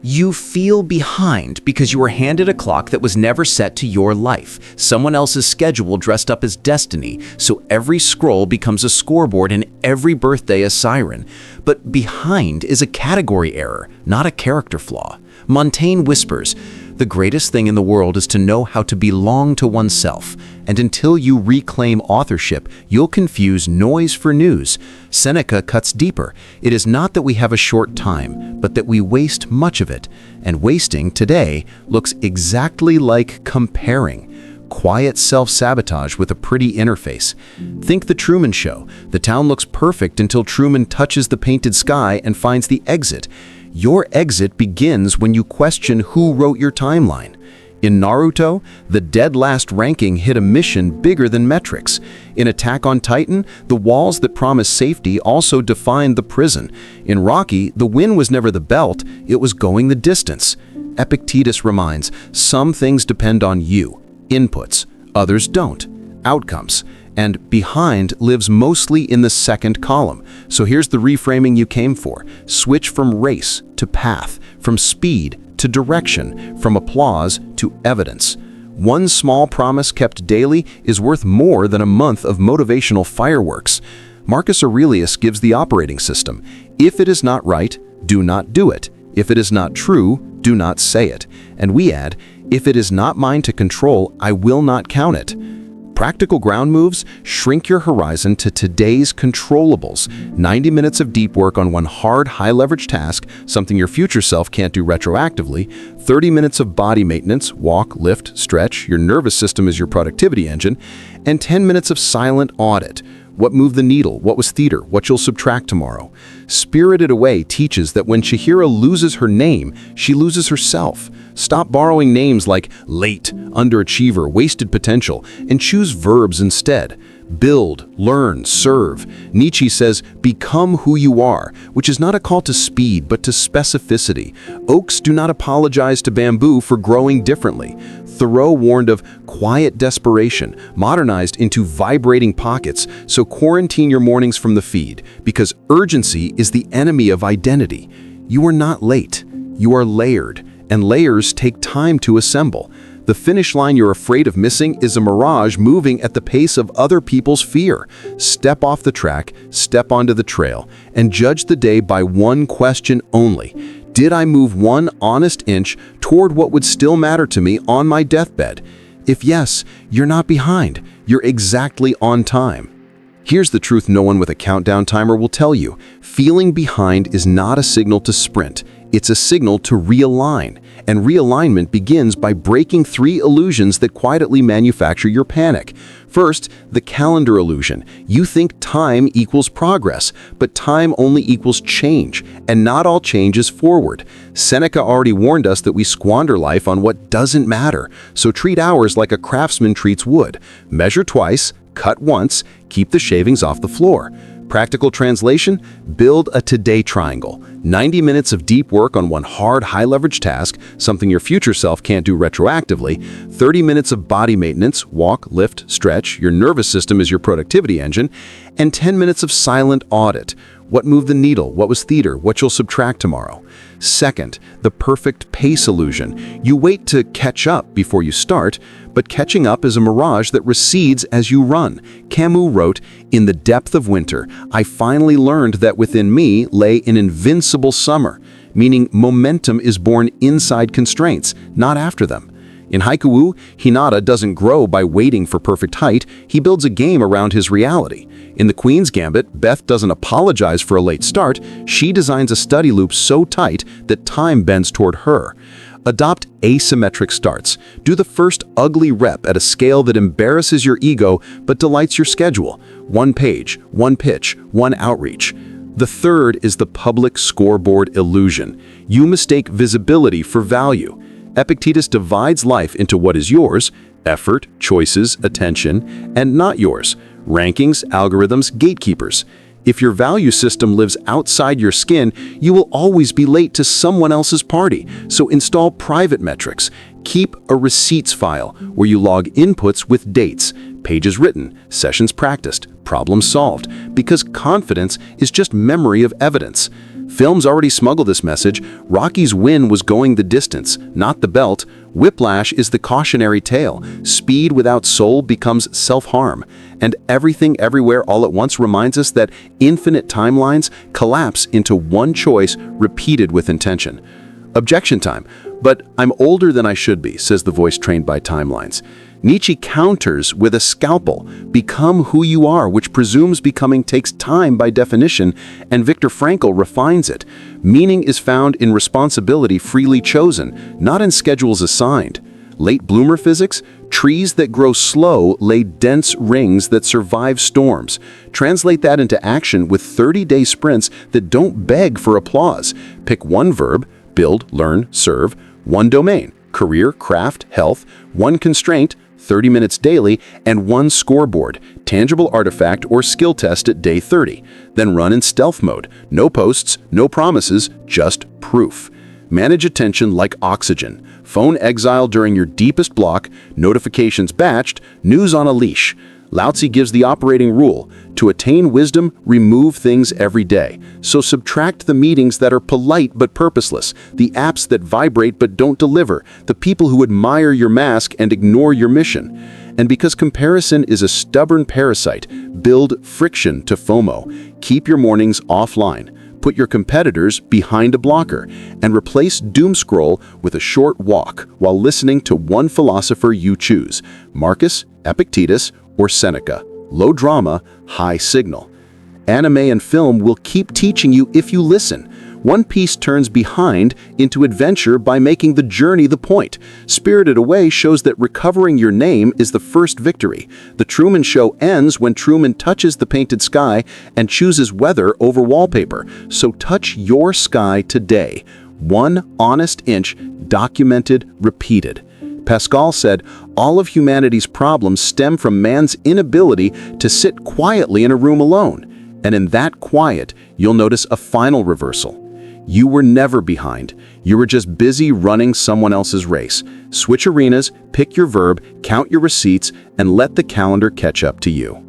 You feel behind because you were handed a clock that was never set to your life, someone else's schedule dressed up as destiny, so every scroll becomes a scoreboard and every birthday a siren. But behind is a category error, not a character flaw. Montaigne whispers, "The greatest thing in the world is to know how to belong to oneself, and until you reclaim authorship, you'll confuse noise for news." Seneca cuts deeper. It is not that we have a short time, but that we waste much of it. And wasting today looks exactly like comparing. Quiet self-sabotage with a pretty interface. Think the Truman Show. The town looks perfect until Truman touches the painted sky and finds the exit. Your exit begins when you question who wrote your timeline. In Naruto, the dead last ranking hit a mission bigger than metrics. In Attack on Titan, the walls that promise safety also defined the prison. In Rocky, the win was never the belt, it was going the distance. Epictetus reminds, some things depend on you, inputs, others don't, outcomes. And behind lives mostly in the second column. So here's the reframing you came for. Switch from race to path, from speed to direction, from applause to evidence. One small promise kept daily is worth more than a month of motivational fireworks. Marcus Aurelius gives the operating system. If it is not right, do not do it. If it is not true, do not say it. And we add, if it is not mine to control, I will not count it. Practical ground moves, shrink your horizon to today's controllables. 90 minutes of deep work on one hard, high-leverage task, something your future self can't do retroactively. 30 minutes of body maintenance, walk, lift, stretch, your nervous system is your productivity engine. And 10 minutes of silent audit. What moved the needle? What was theater? What you'll subtract tomorrow? Spirited Away teaches that when Chihiro loses her name, she loses herself. Stop borrowing names like late, underachiever, wasted potential, and choose verbs instead. Build, learn, serve. Nietzsche says, become who you are, which is not a call to speed, but to specificity. Oaks do not apologize to bamboo for growing differently. Thoreau warned of quiet desperation, modernized into vibrating pockets, so quarantine your mornings from the feed, because urgency is the enemy of identity. You are not late, you are layered, and layers take time to assemble. The finish line you're afraid of missing is a mirage moving at the pace of other people's fear. Step off the track, step onto the trail, and judge the day by one question only. Did I move one honest inch toward what would still matter to me on my deathbed? If yes, you're not behind. You're exactly on time. Here's the truth no one with a countdown timer will tell you. Feeling behind is not a signal to sprint. It's a signal to realign. And realignment begins by breaking 3 illusions that quietly manufacture your panic. First, the calendar illusion. You think time equals progress, but time only equals change, and not all change is forward. Seneca already warned us that we squander life on what doesn't matter, so treat hours like a craftsman treats wood. Measure twice, cut once, keep the shavings off the floor. Practical translation, build a today triangle. 90 minutes of deep work on one hard, high-leverage task, something your future self can't do retroactively. 30 minutes of body maintenance, walk, lift, stretch, your nervous system is your productivity engine. And 10 minutes of silent audit. What moved the needle? What was theater? What you'll subtract tomorrow? Second, the perfect pace illusion. You wait to catch up before you start, but catching up is a mirage that recedes as you run. Camus wrote, "In the depth of winter, I finally learned that within me lay an invincible summer," meaning momentum is born inside constraints, not after them. In haiku, Hinata doesn't grow by waiting for perfect height, he builds a game around his reality. In the Queen's Gambit, Beth doesn't apologize for a late start, she designs a study loop so tight that time bends toward her. Adopt asymmetric starts. Do the first ugly rep at a scale that embarrasses your ego but delights your schedule. 1 page, 1 pitch, 1 outreach. The third is the public scoreboard illusion. You mistake visibility for value. Epictetus divides life into what is yours, effort, choices, attention, and not yours, rankings, algorithms, gatekeepers. If your value system lives outside your skin, you will always be late to someone else's party. So install private metrics. Keep a receipts file where you log inputs with dates, pages written, sessions practiced, problems solved, because confidence is just memory of evidence. Films already smuggle this message. Rocky's win was going the distance, not the belt. Whiplash is the cautionary tale. Speed without soul becomes self-harm. And Everything Everywhere All at Once reminds us that infinite timelines collapse into one choice repeated with intention. Objection time. But I'm older than I should be, says the voice trained by timelines. Nietzsche counters with a scalpel. Become who you are, which presumes becoming takes time by definition, and Viktor Frankl refines it. Meaning is found in responsibility freely chosen, not in schedules assigned. Late bloomer physics? Trees that grow slow lay dense rings that survive storms. Translate that into action with 30-day sprints that don't beg for applause. Pick one verb, build, learn, serve, one domain, career, craft, health, one constraint, 30 minutes daily, and one scoreboard, tangible artifact or skill test at day 30. Then run in stealth mode. No posts, no promises, just proof. Manage attention like oxygen. Phone exile during your deepest block, notifications batched, news on a leash. Lao Tzu gives the operating rule. To attain wisdom, remove things every day. So subtract the meetings that are polite but purposeless, the apps that vibrate but don't deliver, the people who admire your mask and ignore your mission. And because comparison is a stubborn parasite, build friction to FOMO. Keep your mornings offline. Put your competitors behind a blocker, and replace doom scroll with a short walk while listening to one philosopher you choose, Marcus, Epictetus, or Seneca. Low drama, high signal. Anime and film will keep teaching you if you listen. One Piece turns behind into adventure by making the journey the point. Spirited Away shows that recovering your name is the first victory. The Truman Show ends when Truman touches the painted sky and chooses weather over wallpaper. So touch your sky today. One honest inch, documented, repeated. Pascal said, all of humanity's problems stem from man's inability to sit quietly in a room alone. And in that quiet, you'll notice a final reversal. You were never behind. You were just busy running someone else's race. Switch arenas, pick your verb, count your receipts, and let the calendar catch up to you.